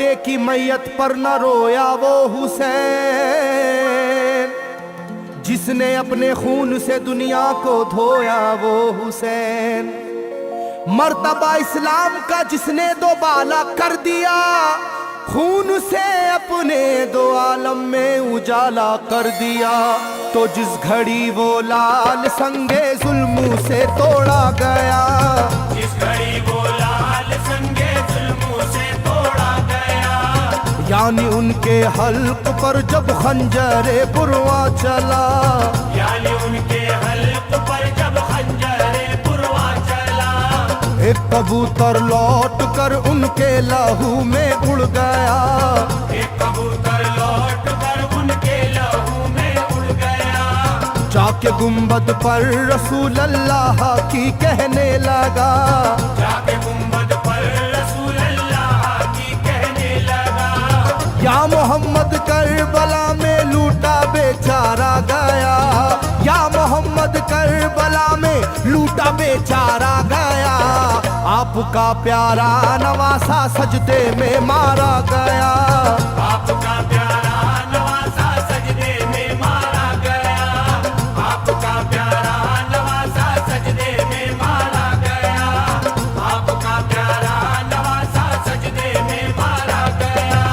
बेटे की मैयत पर न रोया वो हुसैन, जिसने अपने खून से दुनिया को धोया वो हुसैन। मर्तबा इस्लाम का जिसने दोबाला कर दिया, खून से अपने दो आलम में उजाला कर दिया। तो जिस घड़ी वो लाल संगे जुल्म से तोड़ा गया, जिस घड़ी वो लाल संगे जुल्म से तोड़ा गया, यानी उनके हल्क पर जब खंजरे पुरवा चला, यानी उनके हल्क पर जब खंजरे पुरवा चला, एक कबूतर लौट कर उनके लहू में उड़ गया, एक कबूतर लौट कर उनके लहू में उड़ गया। जाके गुंबद पर रसूल अल्लाह की कहने लगा, जाके गुंबद पर रसूल अल्लाह की कहने लगा, या मोहम्मद करबला में लूटा बेचारा गया, या मोहम्मद करबला में लूटा बेचारा गया। आपका प्यारा नवासा सजदे में मारा गया, आपका प्यारा नवासा सजदे में मारा गया, आपका प्यारा नवासा सजदे में मारा गया, आपका प्यारा नवासा सजदे में मारा गया।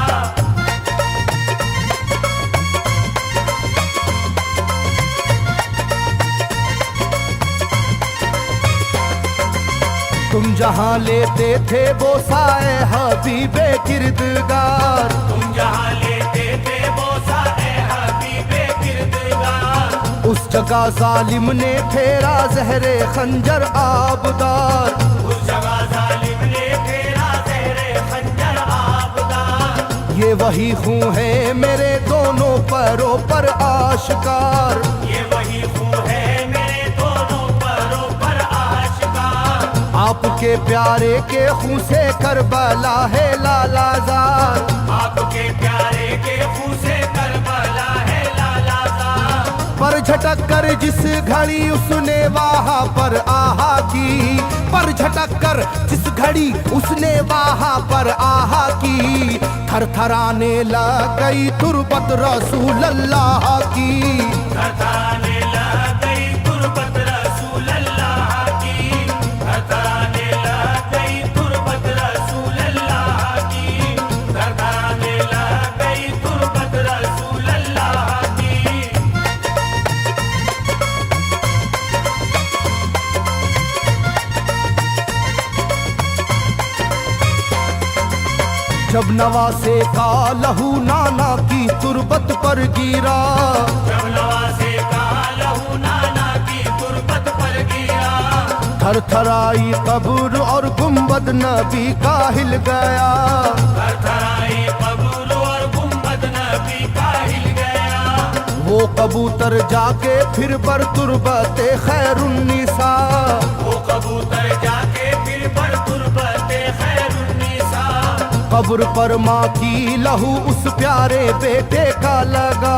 तुम जहाँ लेते थे वो साए हबीबे किरदगार, तुम जहाँ लेते थे बोसा ए हबीबे किरदगार, उस जगह जालिम ने फेरा जहरे खंजर आबदार। उस जगह जालिम ने फेरा ज़हरे खंजर आबदार। ये वही खून है मेरे दोनों पैरों पर आश्कार, ये वही खून है मेरे दोनों पैरों पर आशिकार। आपके प्यारे के खून से करबला है लालाजार, आपके प्यारे के खून से करबला है लालाजार। पर झटक कर जिस घड़ी उसने वहाँ पर आहा की, पर झटक कर जिस घड़ी उसने वहाँ पर आहा की, थरथराने लग गई तुरबत रसूल अल्लाह की, थरथराने लग गई तुरबत रसूल अल्लाह की, थरथराने लग गई तुरबत रसूल अल्लाह की, थरथराने लग गई तुरबत रसूल अल्लाह की। जब नवासे का लहू नाना की तुरबत पर गिरा, जब नवासे का लहू नाना की तुरबत पर गिरा, थरथराई कब्र और गुंबद नबी का हिल गया। थरथराई कब्र और गुंबद नबी का हिल गया। वो कबूतर जाके फिर पर तुरबते खैरुन्निसा, वो कबूतर जाके फिर पर तुरबते खैरुन्निसा, कब्र पर माँ की लहू उस प्यारे बेटे का लगा,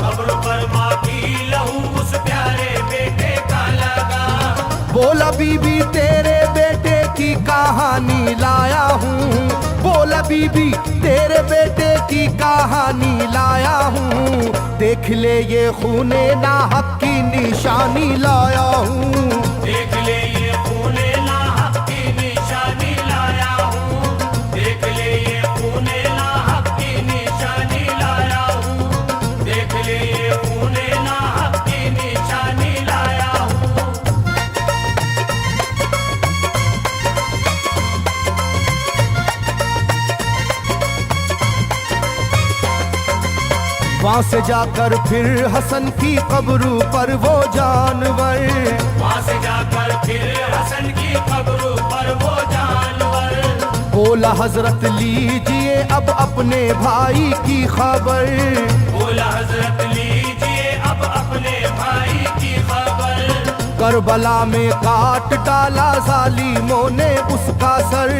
कब्र पर माँ की लहू उस प्यारे बेटे का लगा। बोला बीबी तेरे बेटे की कहानी लाया हूँ, बोला बीबी तेरे बेटे की कहानी लाया हूँ, देख ले ये खूने नाहक की निशानी लाया हूँ, देख ले ये खूने नाहक की निशानी लाया हूँ, देख ले ये खूने नाहक की निशानी लाया हूँ, देख ले ये खूने नाहक की निशानी लाया हूँ। वहाँ से जाकर फिर हसन की कब्र पर वो जानवर, वहाँ से जाकर फिर हसन की कब्र पर वो जानवर, बोला हजरत लीजिए अब अपने भाई की खबर, बोला हजरत लीजिए अब अपने भाई की खबर। करबला में काट डाला जालिमों ने उसका सर,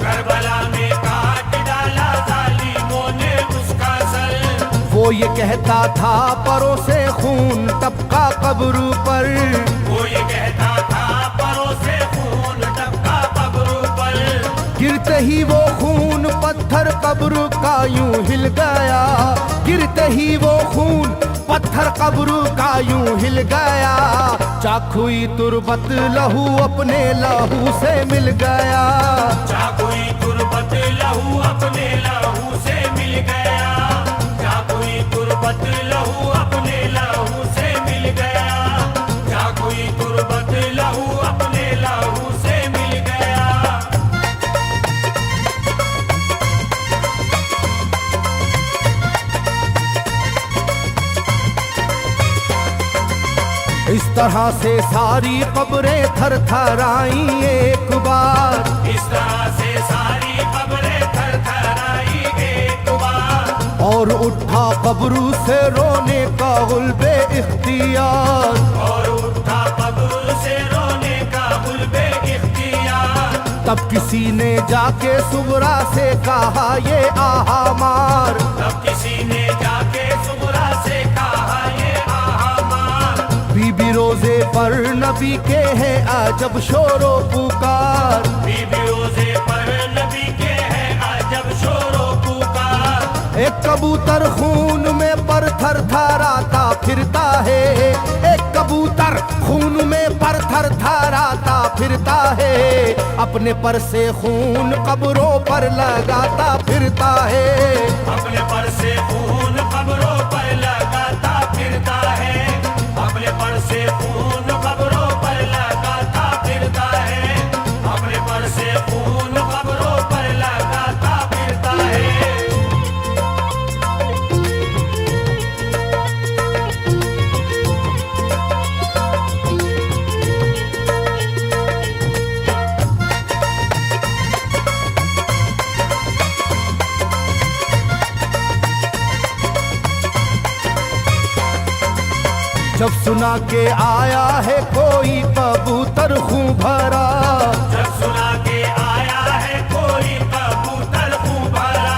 करबला में काट डाला जालिमों ने उसका सर। वो ये कहता था परों से खून टपका कब्र पर, वो ये कहता था परों से खून टपका कब्र पर। गिरते ही वो खून पत्थर कब्र का यूं हिल गया, गिरते ही वो खून पत्थर कब्र का यूं हिल गया। चाकुई तुरबत लहू अपने लहू से मिल गया, चाकुई तुरबत लहू अपने लहू से मिल गया, चाकुई तुरबत लहू अपने लहू से मिल गया, चाकुई तुरबत लहू अपने लहू से मिल गया। इस तरह से सारी कब्रें थर थर आई एक बार, इस तरह से सारी कब्रें थर थर आई एक बार, और उठा कब्र से रोने का गुल्बे इख्तियार, और उठा कब्र से रोने का गुल्बे इख्तियार। तब किसी ने जाके सुगरा से कहा ये आहा मार, तब किसी ने जाके सुगरा से कहा ये आहा मार। बीबी रोजे पर नबी के हैं अजब शोरो पुकार, बीबी रोजे पर नबी के हैं अजब शोरो पुकार। एक कबूतर खून में पर थर थराता फिरता है, एक कबूतर खून में पर थर थराता फिरता है, अपने पर से खून कब्रों पर लगाता फिरता है, अपने पर से खून कब्रों पर लगाता फिरता है, अपने पर से खून कब्रों पर लगाता फिरता है, अपने पर से खून कब्रों पर लगाता फिरता है। जब सुना के आया है कोई कबूतर खूं भरा, जब सुना के आया है कोई कबूतर खूं भरा,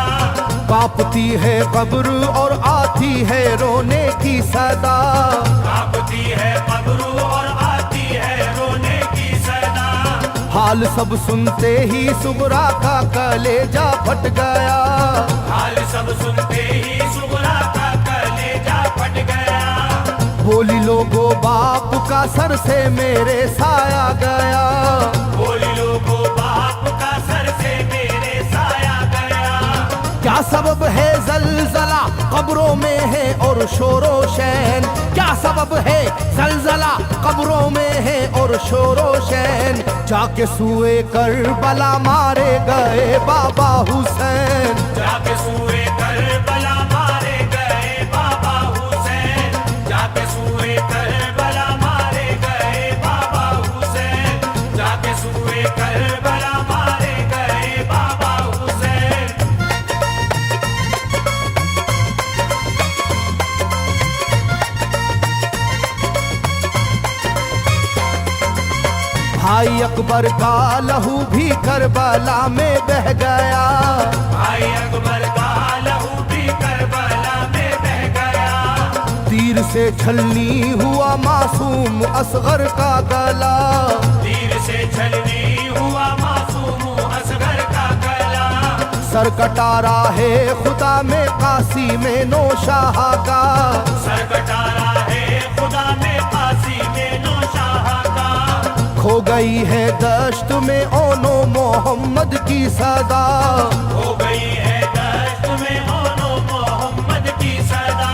कांपती है कब्र और आती है रोने की सदा, कांपती है कब्र और आती है रोने की सदा। हाल सब सुनते ही सुगरा का कलेजा फट गया, हाल सब सुनते ही सुगरा का कलेजा फट गया। बोली लोगो बाप का सर से मेरे साया गया, बोली लोगो बाप का सर से मेरे साया गया। क्या सबब है जलजला कब्रों में है और शोरो शैन, क्या सबब है जलजला कब्रों में है और शोरो शैन। जाके सुए करबला मारे गए बाबा हुसैन, जाके सुए करबला मारे गए बाबा हुसैन, जाके सुए करबला मारे गए बाबा हुसैन, जाके सुए करबला मारे गए बाबा हुसैन। भाई अकबर का लहू भी करबला में बह गया, भाई अकबर का लहू भी करबला में बह गया। तीर से छलनी हुआ मासूम असगर का गला, तीर से छलनी हुआ मासूम असगर का गला। सर कटारा है खुदा में काशी में नौशाह का, सर कटारा है खुदा में काशी में नौशाह का। खो गई है दश्त में ओनो मोहम्मद की सदा, हो गई है दश्त में ओनो मोहम्मद की सदा।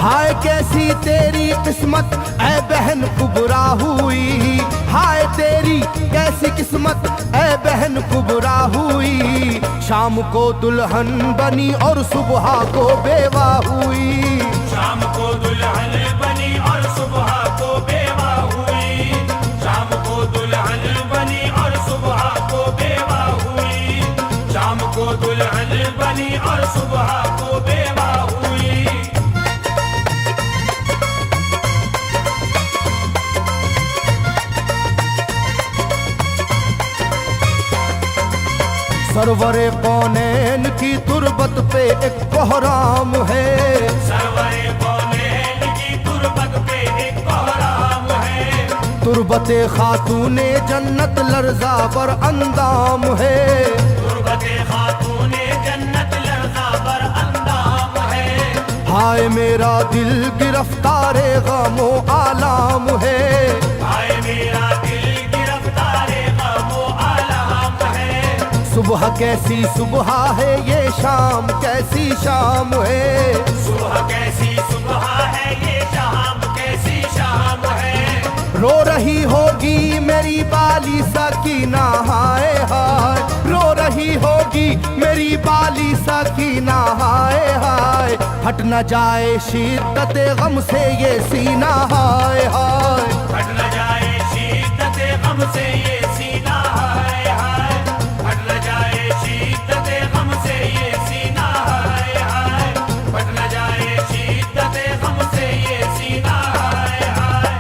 हाय कैसी तेरी किस्मत ऐ बहन कुबरा हुई, हाय तेरी कैसी किस्मत ऐ बहन कुबरा हुई। शाम को दुल्हन बनी और सुबह को बेवा हुई, शाम को दुल्हन बनी और सुबह को बेवा हुई, शाम को दुल्हन बनी और सुबह को बेवा हुई, शाम को दुल्हन बनी और सुबह को बेवा हुई। सरवरे कौनैन की तुरबत पे एक कोहराम है, सरवरे कौनैन की तुरबत पे एक कोहराम है। तुरबते खातूने जन्नत लर्जा पर अंदाम है, तुरबत गुरबते खातूने जन्नत लर्जा बर अंदाम है। हाय मेरा दिल गिरफ्तारे गमो आलाम है। हाय मेरा दिल गिरफ्तारे गमो आलाम है। सुबह कैसी सुबह है ये शाम कैसी शाम है। सुबह कैसी सुबह है ये शाम कैसी शाम है। रो रही होगी मेरी बाली सकीना हाय हाय। रो रही होगी मेरी बाली सकीना हाय हाय। हट न जाए शिद्दत गम से ये सीना हाय हाय। हट न जाए शिद्दत गम से ये सीना हाय हाय। हट न जाए शिद्दत गम से ये सीना हाय हाय। हट न जाए शिद्दत गम से ये सीना हाय हाय।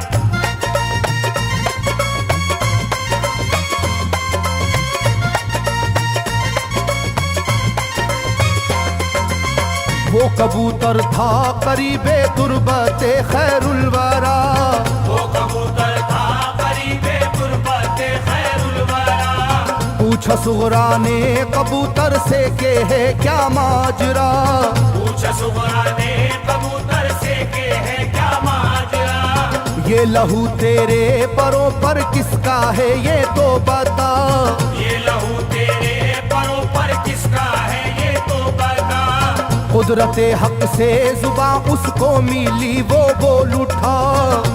वो कबूतर था करीबे तुरबते खैरुल वरा। वो कबूतर था करीबे तुरबते खैरुल वरा। पूछा सुगरा ने कबूतर से के है क्या माजरा। पूछा सुगरा ने कबूतर से के है क्या माजरा। ये लहू तेरे परों पर किसका है ये तो बता। ये लहू तेरे परों पर किसका है ये तो बता। कुदरते हक से जुबां उसको मिली वो बोल उठा।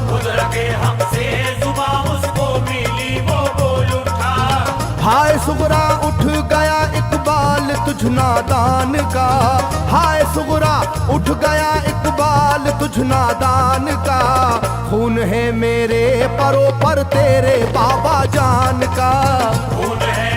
कुदरते हक से जुबां उसको मिली वो बोल उठा। हाय सुगरा उठ गया इकबाल तुझ नादान का। हाय सुगरा उठ गया इकबाल तुझ नादान का। खून है मेरे परों पर तेरे बाबा जान का। खून है